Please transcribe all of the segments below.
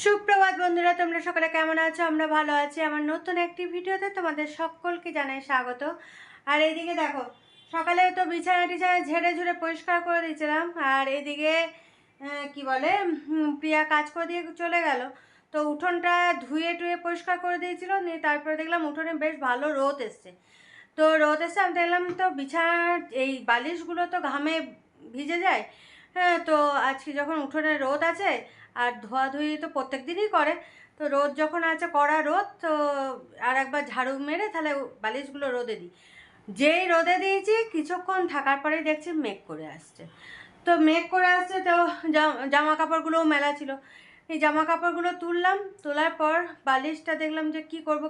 সুপ্রভাত বন্ধুরা, তোমরা সকলে কেমন আছো? আমরা ভালো আছি। আমার নতুন একটি ভিডিওতে তোমাদের সকলকে জানাই স্বাগত। আর এইদিকে দেখো, সকালে তো বিছানা টিছানা ঝেড়ে ঝুড়ে পরিষ্কার করে দিয়েছিলাম। আর এইদিকে কি বলে, প্রিয়া কাজ করে দিয়ে চলে গেল। তো উঠোনটা ধুয়ে টুয়ে পরিষ্কার করে দিয়েছিল, নিয়ে তারপরে দেখলাম উঠোনে বেশ ভালো রোদ এসছে। তো রোদ এসে আমি দেখলাম তো বিছানার এই বালিশগুলো তো ঘামে ভিজে যায়। হ্যাঁ, তো আজকে যখন উঠোনে রোদ আছে আর ধোয়াধুয়ি তো প্রত্যেক দিনই করে, তো রোদ যখন আছে কড়া রোদ, তো আর একবার ঝাড়ু মেরে তাহলে বালিশগুলো রোদে দিই। যেই রোদে দিয়েছি কিছুক্ষণ থাকার পরেই দেখছি মেঘ করে আসছে। তো মেঘ করে আসছে, তো জামা কাপড়গুলোও মেলা ছিল। এই জামা কাপড়গুলো তুললাম, তোলার পর বালিশটা দেখলাম যে কি করব,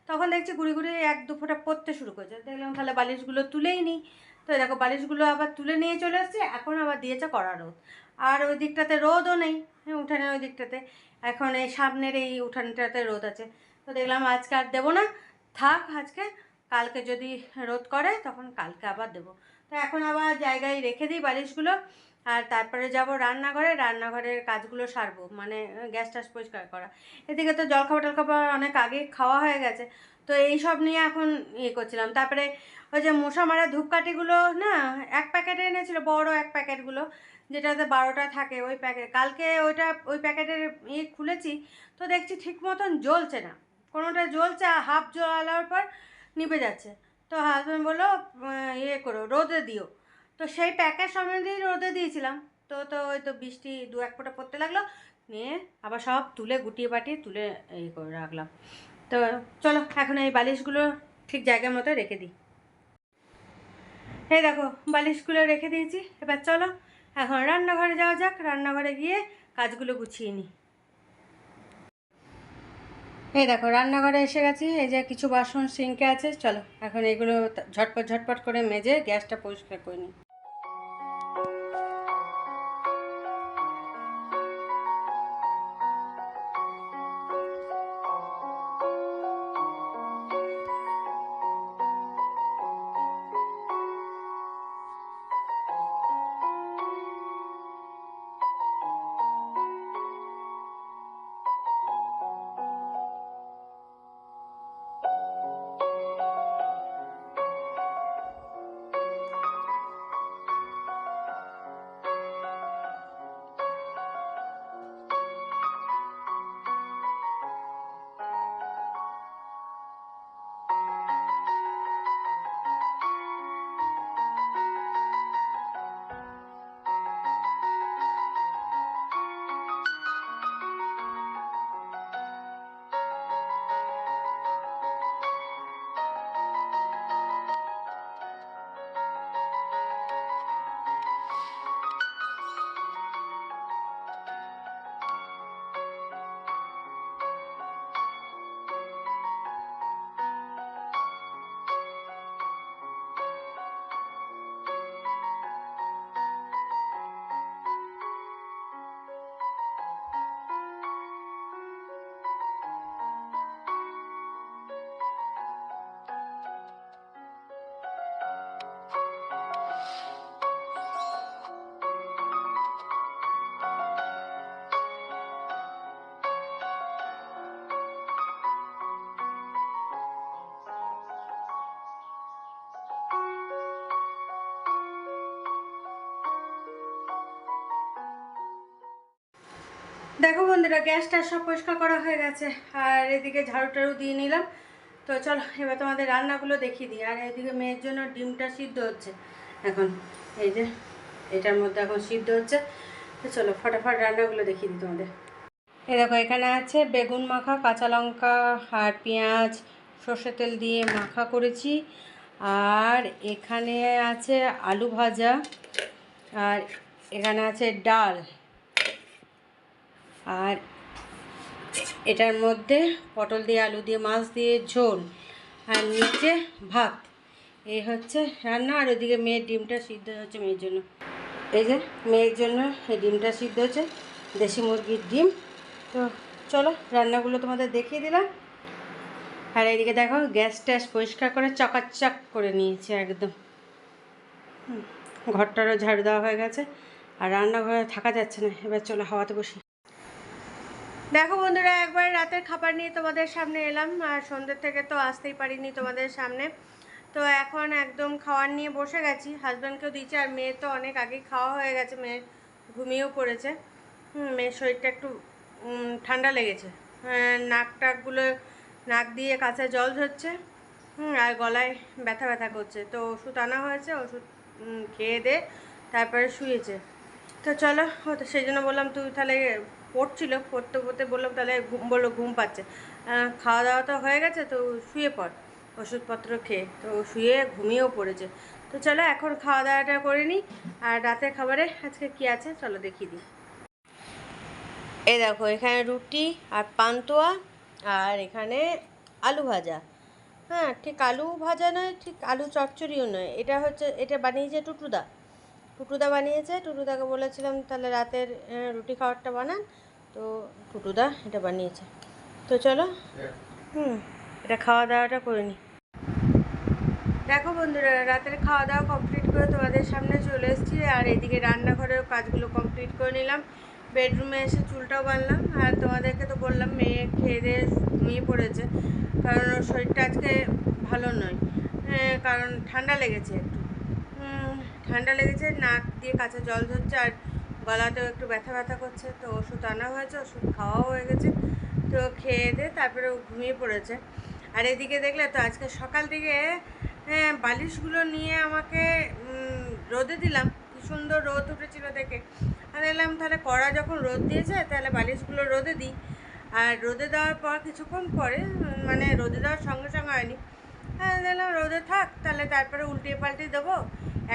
তখন দেখছি গুড়ি গুড়ি এক দু ফোঁটা পড়তে শুরু করেছে। দেখলাম তাহলে বালিশগুলো তুলেই নিই। তো দেখো বালিশগুলো আবার তুলে নিয়ে চলে আসছে, এখন আবার দিয়েছে কড়া রোদ। আর ওই দিকটাতে রোদও নেই, উঠানের ওই দিকটাতে। এখন এই সামনের এই উঠানটাতে রোদ আছে। তো দেখলাম আজকে আর দেবো না, থাক আজকে, কালকে যদি রোদ করে তখন কালকে আবার দেবো। তো এখন আবার জায়গায় রেখে দিই বালিশগুলো। আর তারপরে যাব রান্নাঘরে, রান্নাঘরের কাজগুলো সারবো, মানে গ্যাস ট্যাস পরিষ্কার করা। এদিকে তো জলখাবার টলখাবার অনেক আগে খাওয়া হয়ে গেছে। তো এই সব নিয়ে এখন ইয়ে করছিলাম। তারপরে ওই যে মশা মারা ধূপকাঠিগুলো না, এক প্যাকেটে এনেছিল, বড় এক প্যাকেটগুলো, যেটাতে 12টা থাকে ওই প্যাকেট। কালকে ওই প্যাকেটের ইয়ে খুলেছি, তো দেখছি ঠিক মতন জ্বলছে না। কোনোটা জ্বলছে, হাফ জ্বালার পর নিভে যাচ্ছে। তো হাজব্যান্ড বললো ইয়ে করো, রোদে দিও। তো সেই প্যাকেট সম্বন্ধেই রোদে দিয়েছিলাম। তো ওই তো বৃষ্টি দু এক ফোঁটা পড়তে লাগলো, নিয়ে আবার সব তুলে গুটিয়ে পাটিয়ে তুলে এই করে রাখলাম। তো চলো এখন এই বালিশগুলো ঠিক জায়গার মতো রেখে দিই। এই দেখো বালিশগুলো রেখে দিয়েছি, এবার চলো এখন রান্নাঘরে যাওয়া যাক। রান্নাঘরে গিয়ে কাজগুলো গুছিয়ে নিই। এই দেখো রান্নাঘরে এসে গেছি। এই যে কিছু বাসন সিঙ্কে আছে, চলো এখন এগুলো ঝটপট ঝটপট করে মেজে গ্যাসটা পরিষ্কার করে নিই। দেখো বন্ধুরা, গ্যাসটা সব পরিষ্কার করা হয়ে গেছে, আর এদিকে ঝাড়ু টাড়ু দিয়ে নিলাম। তো চলো এবার তোমাদের রান্নাগুলো দেখিয়ে দিই। আর এদিকে মেয়ের জন্য ডিমটা সিদ্ধ হচ্ছে এখন, এই যে এটার মধ্যে এখন সিদ্ধ হচ্ছে। তো চলো ফটাফট রান্নাগুলো দেখিয়ে দিই তোমাদের। এই দেখো এখানে আছে বেগুন মাখা, কাঁচা লঙ্কা আর পেঁয়াজ সর্ষের তেল দিয়ে মাখা করেছি। আর এখানে আছে আলু ভাজা, আর এখানে আছে ডাল, আর এটার মধ্যে পটল দিয়ে আলু দিয়ে মাছ দিয়ে ঝোল, আর নিচে ভাত। এই হচ্ছে রান্না। আর ওইদিকে মেয়ের ডিমটা সিদ্ধ হচ্ছে মেয়ের জন্য। এই যে মেয়ের জন্য এই ডিমটা সিদ্ধ হচ্ছে, দেশি মুরগির ডিম। তো চলো রান্নাগুলো তোমাদের দেখিয়ে দিলাম। আর এইদিকে দেখো গ্যাস ট্যাস পরিষ্কার করে চকাচক করে নিয়েছে একদম। ঘরটারও ঝাড়ু দেওয়া হয়ে গেছে, আর রান্নাঘরে থাকা যাচ্ছে না। এবার চলো হাওয়াতে বসি। দেখো বন্ধুরা, একবার রাতের খাবার নিয়ে তোমাদের সামনে এলাম, আর সন্ধ্যের থেকে তো আসতেই পারিনি তোমাদের সামনে। তো এখন একদম খাওয়ার নিয়ে বসে গেছি, হাজব্যান্ডকেও দিয়েছি, আর মেয়ে তো অনেক আগেই খাওয়া হয়ে গেছে, মেয়ে ঘুমিয়েও পড়েছে। মেয়ের শরীরটা একটু ঠান্ডা লেগেছে, নাক টাকগুলো, নাক দিয়ে কাছে জল ঝরছে, আর গলায় ব্যথা ব্যথা করছে। তো ওষুধ আনা হয়েছে, ওষুধ খেয়ে দে তারপরে শুয়েছে। তো চলো, তো সেই জন্য বললাম তুই তাহলে, পড়ছিল, পড়তে পড়তে বললাম তাহলে বললো ঘুম পাচ্ছে, খাওয়া দাওয়া তো হয়ে গেছে, তো শুয়ে পড় ওষুধপত্র খেয়ে। তো শুয়ে ঘুমিয়েও পড়েছে। তো চলো এখন খাওয়া দাওয়াটা করে নিই। আর রাতের খাবারে আজকে কি আছে চলো দেখিয়ে দিই। এই দেখো, এখানে রুটি আর পান্তুয়া, আর এখানে আলু ভাজা। হ্যাঁ, ঠিক আলু ভাজা নয়, ঠিক আলু চচ্চড়িও নয়, এটা হচ্ছে, এটা বানিয়েছে টুটুদা। টুটুদা বানিয়েছে, টুটুদাকে বলেছিলাম তাহলে রাতের রুটি খাবারটা বানান, তো টুটুদা এটা বানিয়েছে। তো চলো এটা খাওয়া দাওয়াটা করে নিই। দেখো বন্ধুরা, রাতের খাওয়া দাওয়া কমপ্লিট করে তোমাদের সামনে চলে এসেছি, আর এদিকে রান্নাঘরের কাজগুলো কমপ্লিট করে নিলাম, বেডরুমে এসে চুলটাও বাঁধলাম। আর তোমাদেরকে তো বললাম মেয়ে খেয়ে দিয়ে ঘুমিয়ে পড়েছে, কারণ ওর শরীরটা আজকে ভালো নয়, কারণ ঠান্ডা লেগেছে একটু, ঠান্ডা লেগেছে, নাক দিয়ে কাঁচা জল ঝরছে, আর গলাতেও একটু ব্যথা ব্যথা করছে। তো ওষুধ আনা হয়েছে, ওষুধ খাওয়াও হয়ে গেছে, তো খেয়ে দিয়ে তারপরে ও ঘুমিয়ে পড়েছে। আর এদিকে দেখলে তো আজকে সকাল থেকে বালিশগুলো নিয়ে আমাকে রোদে দিলাম, কি সুন্দর রোদ উঠেছিল দেখে। আর এলাম তাহলে কড়া যখন রোদ দিয়েছে তাহলে বালিশগুলো রোদে দিই। আর রোদে দেওয়ার পর কিছুক্ষণ পরে, মানে রোদে দেওয়ার সঙ্গে সঙ্গে হয়নি, হ্যাঁ দেখলাম রোদে থাক, তাহলে তারপরে উল্টিয়ে পাল্টিয়ে দেবো,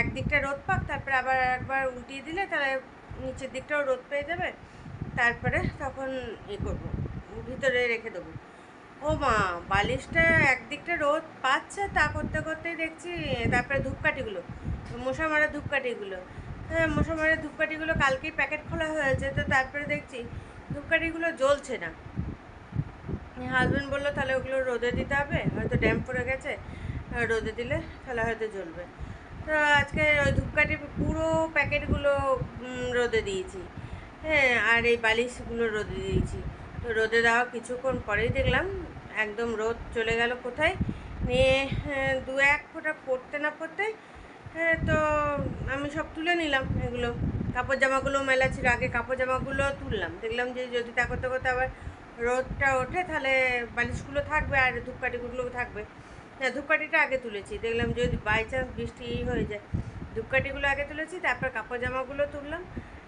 একদিকটা রোদ পাক, তারপরে আবার একবার উল্টিয়ে দিলে তাহলে নিচের দিকটাও রোদ পেয়ে যাবে, তারপরে তখন করবো, ভিতরে রেখে দেবো। ও মা, বালিশটা একদিকটা রোদ পাচ্ছে, তা করতে করতেই দেখছি তারপরে ধূপকাঠিগুলো, মশা মারা ধূপকাঠিগুলো, হ্যাঁ মশা মারা ধূপকাঠিগুলো কালকেই প্যাকেট খোলা হয়েছে, তো তারপরে দেখছি ধূপকাঠিগুলো জ্বলছে না। হাজব্যান্ড বললো তাহলে ওগুলো রোদে দিতে হবে, হয়তো ড্যাম্প পড়ে গেছে, রোদে দিলে তাহলে হয়তো জ্বলবে। তো আজকে ওই ধূপকাঠি পুরো প্যাকেটগুলো রোদে দিয়েছি, হ্যাঁ, আর এই বালিশগুলো রোদে দিয়েছি। তো রোদে দেওয়া কিছুক্ষণ পরেই দেখলাম একদম রোদ চলে গেল কোথায়, নিয়ে দু এক ফোঁটা পড়তে না পড়তে, তো আমি সব তুলে নিলাম, এগুলো কাপড় জামাগুলো মেলা ছিল, আগে কাপড় জামাগুলো তুললাম, দেখলাম যে যদি তা করতে করতে আবার রোদটা ওঠে তাহলে বালিশগুলো থাকবে আর ধূপকাঠিগুলোও থাকবে। হ্যাঁ, ধূপকাঠিটা আগে তুলেছি, দেখলাম যদি বাই চান্স বৃষ্টি হয়ে যায়, ধূপকাঠিগুলো আগে তুলেছি, তারপর কাপড় জামাগুলো তুললাম,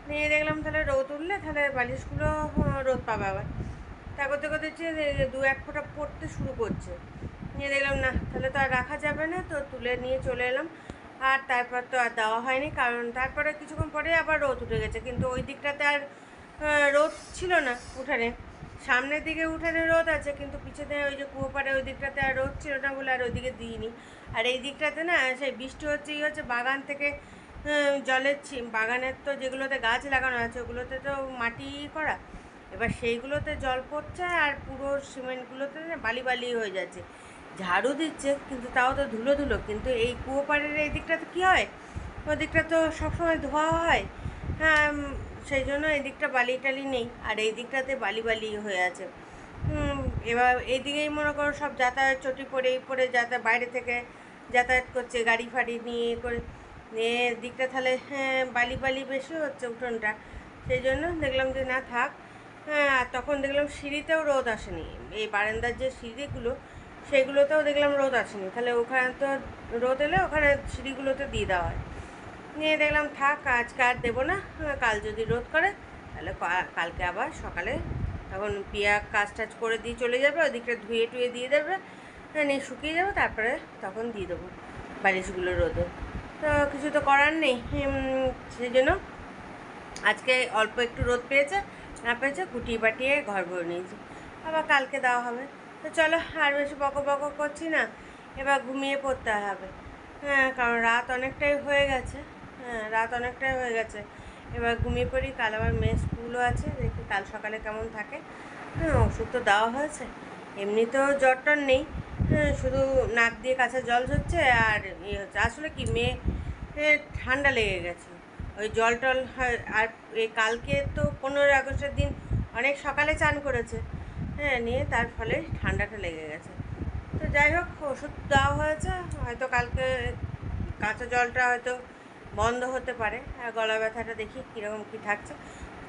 নিয়ে দেখলাম তাহলে রোদ উঠলে তাহলে বালিশগুলো রোদ পাবে আবার। তা করতে করতে হচ্ছে দু এক ফোঁটা পড়তে শুরু করছে, নিয়ে দেখলাম না তাহলে তো আর রাখা যাবে না, তো তুলে নিয়ে চলে এলাম। আর তারপর তো আর দেওয়া হয়নি, কারণ তারপরে কিছুক্ষণ পরে আবার রোদ উঠে গেছে, কিন্তু ওই দিকটাতে আর রোদ ছিল না উঠানে, সামনের দিকে উঠানে রোদ আছে, কিন্তু পিছনে ওই যে কুয়োপাড়ে ওই দিকটাতে আর রোদ ছিল না বলে আর ওইদিকে দিইনি। আর এই দিকটাতে না সেই বৃষ্টি হচ্ছে, হচ্ছে বাগান থেকে জলের বাগানের তো যেগুলোতে গাছ লাগানো আছে ওগুলোতে তো মাটি করা, এবার সেইগুলোতে জল পড়ছে, আর পুরো সিমেন্টগুলোতে বালি বালি হয়ে যাচ্ছে, ঝাড়ু দিচ্ছে কিন্তু তাও তো ধুলো ধুলো। কিন্তু এই কুয়োপাড়ের এই দিকটাতে কী হয়, ওই দিকটা তো সবসময় ধোয়া হয়, হ্যাঁ, সেই জন্য এই দিকটা বালি টালি নেই, আর এই দিকটাতে বালি বালি হয়ে আছে। এবার এইদিকেই মনে করো সব যাতায়াত চটি পরে যাতায়াত, বাইরে থেকে যাতায়াত করছে গাড়ি ফাড়ি নিয়ে করে, নিয়ে দিকটা তাহলে বালি বালি বেশি হচ্ছে উঠোনটা, সেই জন্য দেখলাম যে না থাক। হ্যাঁ, আর তখন দেখলাম সিঁড়িতেও রোদ আসেনি, এই বারান্দার যে সিঁড়িগুলো সেইগুলোতেও দেখলাম রোদ আসেনি, তাহলে ওখানে তো রোদ এলে ওখানে সিঁড়িগুলোতে দিয়ে দেওয়া হয়, নিয়ে দেখলাম থাক আজকে আর দেবো না, কাল যদি রোদ করে তাহলে কালকে আবার সকালে তখন পিয়া কাজ টাজ করে দিয়ে চলে যাবে, ওদিকটা ধুয়ে টুয়ে দিয়ে দেবে, নিয়ে শুকিয়ে যাবে, তারপরে তখন দিয়ে দেবো বালিশগুলো রোদে। তো কিছু তো করার নেই, সেই জন্য আজকে অল্প একটু রোদ পেয়েছে, না পেয়েছে কুটিয়ে পাটিয়ে ঘর ভরে নিয়েছি, আবার কালকে দেওয়া হবে। তো চলো আর বেশি বকো বকো করছি না, এবার ঘুমিয়ে পড়তে হবে, হ্যাঁ, কারণ রাত অনেকটাই হয়ে গেছে, রাত অনেকটাই হয়ে গেছে, এবার ঘুমিয়ে পড়ি, কাল আবার মেয়ে স্কুলও আছে, দেখি কাল সকালে কেমন থাকে। ওষুধ তো দেওয়া হয়েছে, এমনিতেও জ্বর টর নেই, শুধু নাক দিয়ে কাছে জল ঝরছে, আর ইয়ে হচ্ছে আসলে কি মেয়ে ঠান্ডা লেগে গেছে, ওই জল টল হয়। আর এই কালকে তো 15ই আগস্টের দিন অনেক সকালে চান করেছে, হ্যাঁ, নিয়ে তার ফলে ঠান্ডাটা লেগে গেছে। তো যাই হোক, ওষুধ দেওয়া হয়েছে, হয়তো কালকে কাঁচা জলটা হয়তো বন্ধ হতে পারে, আর গলা ব্যথাটা দেখি কীরকম কী থাকছে।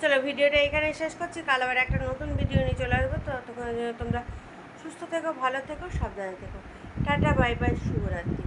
চলো ভিডিওটা এখানেই শেষ করছি, কাল আবার একটা নতুন ভিডিও নিয়ে চলে আসবো। তো ততক্ষণ তোমরা সুস্থ থেকো, ভালো থেকো, সাবধানে থেকো। টাটা, বাই বাই, শুভরাত্রি।